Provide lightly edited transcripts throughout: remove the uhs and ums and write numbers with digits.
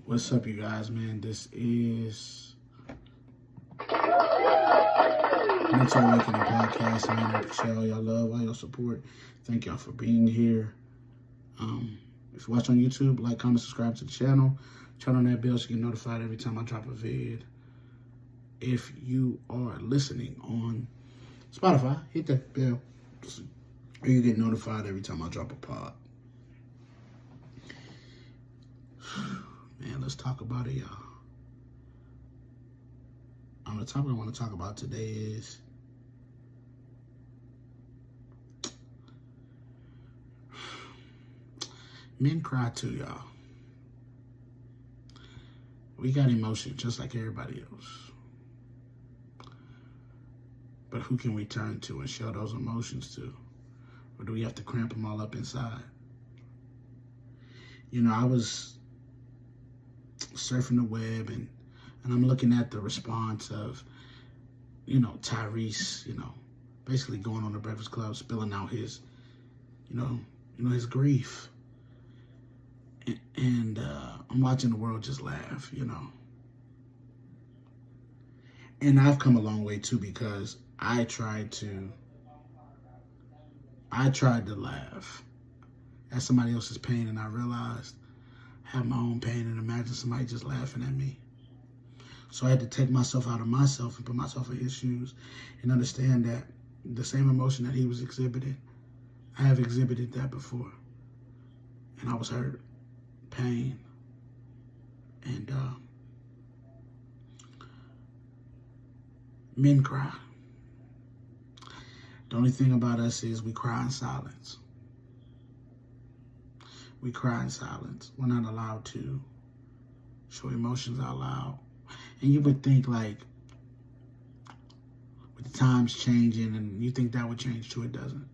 What's up, you guys, man? This is Mental Awakening Podcast, man. I appreciate all y'all love, all your support. Thank y'all for being here. If you watch on YouTube, like, comment, subscribe to the channel. Turn on that bell so you get notified every time I drop a vid. If you are listening on Spotify, hit that bell so you get notified every time I drop a pod. Man, let's talk about it, y'all. The topic I want to talk about today is men cry too, y'all. We got emotion just like everybody else. But who can we turn to and show those emotions to? Or do we have to cramp them all up inside? You know, I was surfing the web and I'm looking at the response of, Tyrese, basically going on the Breakfast Club, spilling out his, his grief. And I'm watching the world just laugh, And I've come a long way too, because I tried to laugh at somebody else's pain, and I realized I have my own pain, and imagine somebody just laughing at me. So I had to take myself out of myself and put myself in his shoes and understand that the same emotion that he was exhibiting, I have exhibited that before. And I was hurt, pain, and men cry. The only thing about us is we cry in silence. We cry in silence. We're not allowed to show emotions out loud. And you would think, like, with the times changing, and you think that would change too. It doesn't.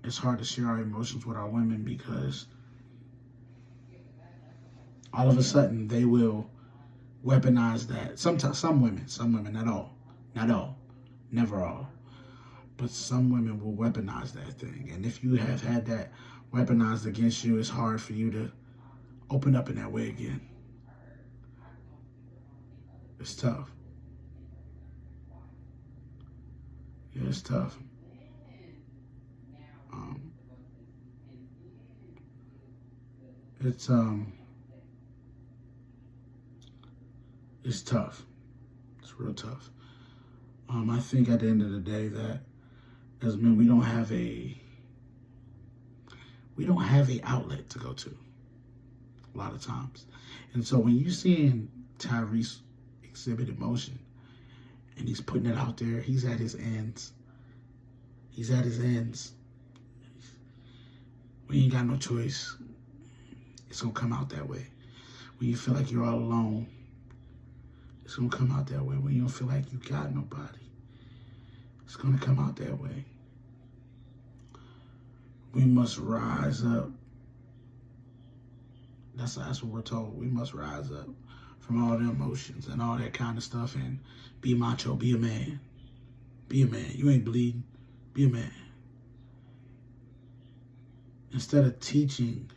It's hard to share our emotions with our women because all of a sudden they will weaponize that. Sometimes, some women, not all, never all, but some women will weaponize that thing. And if you have had that weaponized against you, it's hard for you to open up in that way again. It's tough. Yeah, it's tough. It's tough. It's real tough. I think at the end of the day that as men, we don't have a outlet to go to a lot of times. And so when you're seeing Tyrese exhibit emotion and he's putting it out there, he's at his ends. We ain't got no choice. It's gonna come out that way. When you feel like you're all alone, it's gonna come out that way. When you don't feel like you got nobody, it's gonna come out that way. We must rise up. That's what we're told. We must rise up from all the emotions and all that kind of stuff and be macho, be a man. Be a man. You ain't bleeding. Be a man. Instead of teaching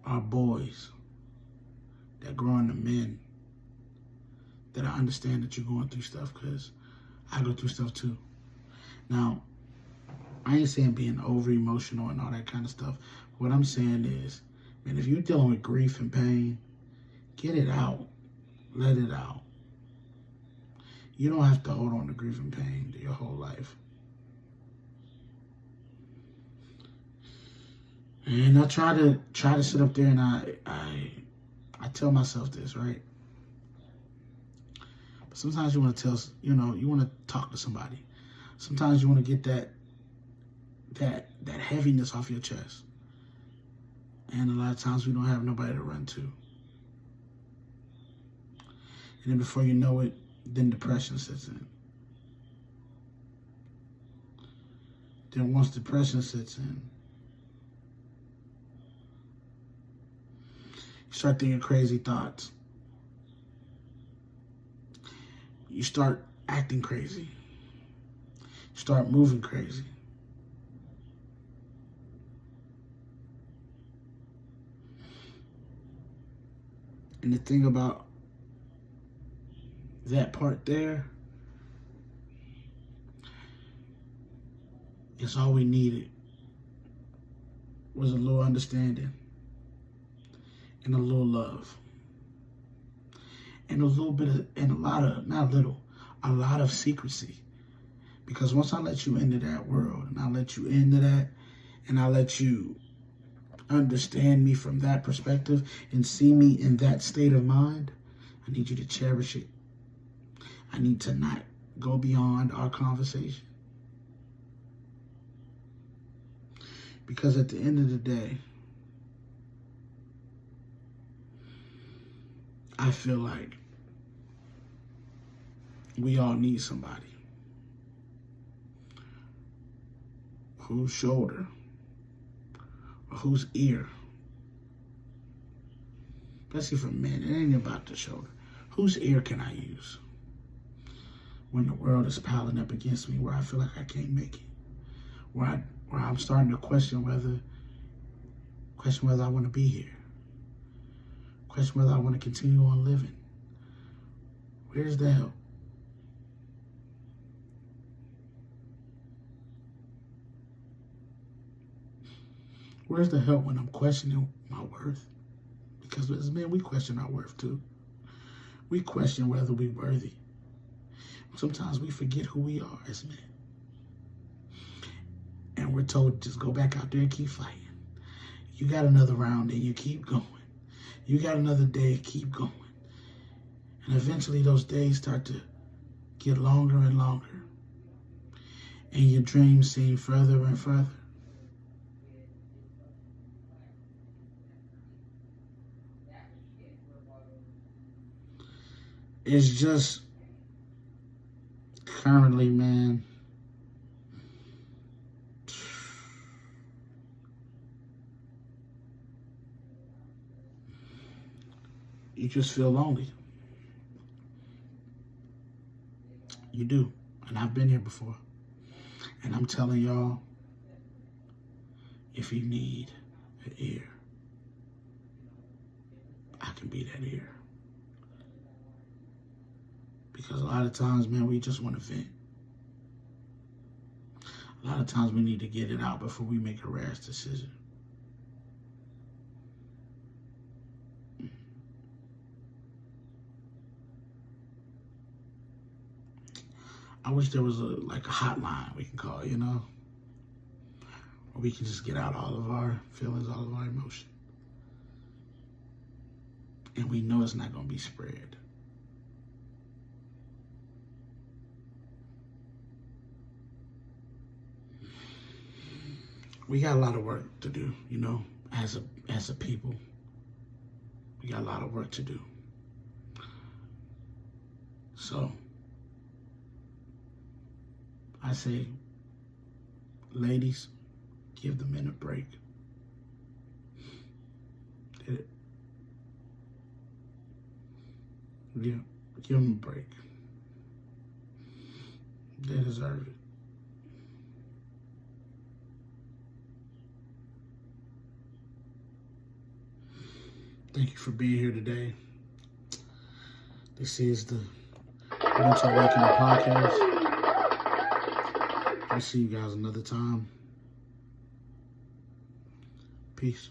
our boys that grow into men, that I understand that you're going through stuff, because I go through stuff too. Now, I ain't saying being over emotional and all that kind of stuff. What I'm saying is, man, if you're dealing with grief and pain, get it out. Let it out. You don't have to hold on to grief and pain your whole life. And I try to sit up there and I tell myself this, right? But sometimes you want to tell, you want to talk to somebody. Sometimes you want to get that heaviness off your chest. And a lot of times we don't have nobody to run to. And then before you know it, then depression sets in. Then once depression sets in, you start thinking crazy thoughts. You start acting crazy. You start moving crazy. And the thing about that part there is all we needed was a little understanding and a little love and a little bit of, and a lot of, not little, a lot of secrecy. Because once I let you into that world and I let you into that and I let you understand me from that perspective and see me in that state of mind, I need you to cherish it. I need to not go beyond our conversation. Because at the end of the day, I feel like we all need somebody whose shoulder or whose ear, especially for men, it ain't about the shoulder. Whose ear can I use when the world is piling up against me, where I feel like I can't make it, where I'm starting to question whether I want to be here, question whether I want to continue on living? Where's the help? Where's the help when I'm questioning my worth? Because as men, we question our worth too. We question whether we're worthy. Sometimes we forget who we are as men. And we're told, just go back out there and keep fighting. You got another round and you keep going. You got another day, keep going. And eventually those days start to get longer and longer. And your dreams seem further and further. It's just currently, man, you just feel lonely. You do. And I've been here before. And I'm telling y'all, if you need an ear, I can be that ear. Because a lot of times, man, we just want to vent. A lot of times we need to get it out before we make a rash decision. I wish there was a hotline we can call, you know? Where we can just get out all of our feelings, all of our emotion. And we know it's not going to be spread. We got a lot of work to do, you know, as a people. We got a lot of work to do. So, I say, ladies, give the men a break. Give them a break. They deserve it. Thank you for being here today. This is the Once Awakened podcast. I'll see you guys another time. Peace.